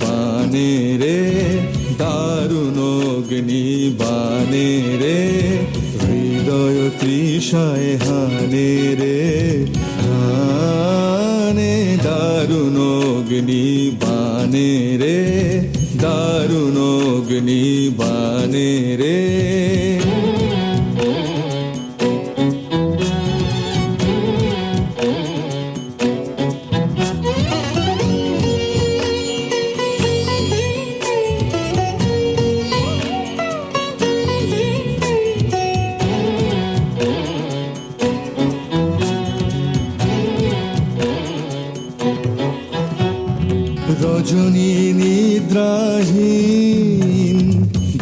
বানে রে, দারুণ অগ্নি বানে রে, হৃদয় তৃষায় হানে রে, হানে দারুণ অগ্নি বানে রে, দারুণ অগ্নি বানে রে। রজনী নিদ্রাহীন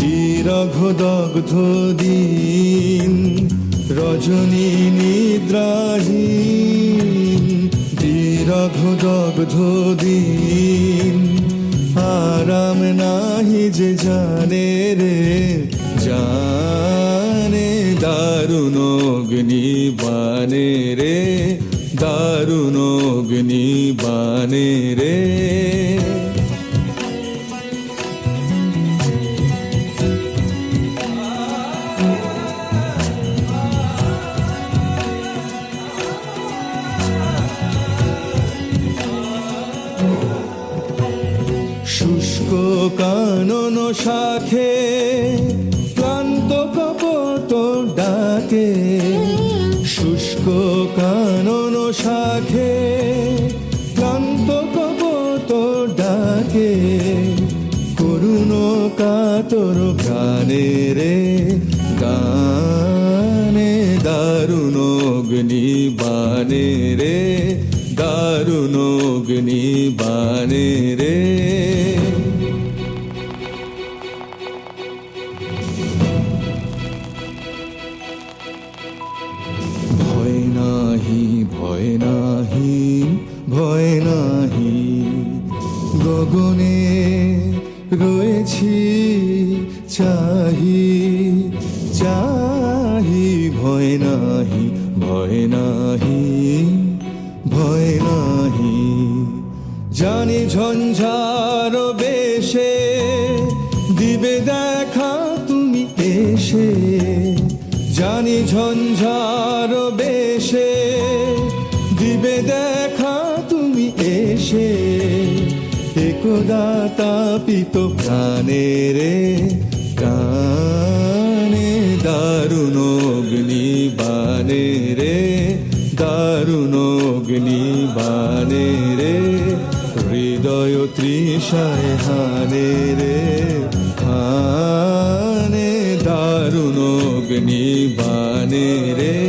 দীর্ঘ দগ্ধ দিন, রজনী নিদ্রাহীন দীর্ঘ দগ্ধ দিন, আরাম নাহি যে জানে রে, জানে দারুণ অগ্নি বানে রে, দারুণ অগ্নি বানে রে। শুষ্ক কানন শাখে ক্লান্ত কপট ডাকে, শুষ্ক কানন শাখে ক্লান্ত কপট ডাকে, করুণ কাতর গানে রে, গানে দারুণ অগ্নি বানে রে, দারুণ অগ্নি বানে রে। ভয় নাহি ভয় নাহি ভয় নাহি, গগনে রয়েছি চাহি চাহি, ভয় নাহি ভয় নাহি ভয় নাহি, জানি ঝঞ্ঝার বেশে দিবে দেখা তুমি এসে, জানি ঝঞ্ঝার বেশে দিবে দেখা তুমি এসে, একদা তাপিত প্রাণে রে, কানে দারুণ অগ্নি বানে রে, দারুণ অগ্নি বানে রে, হৃদয় তৃষায় হানে রে, হানে দারুণ অগ্নি বানে রে।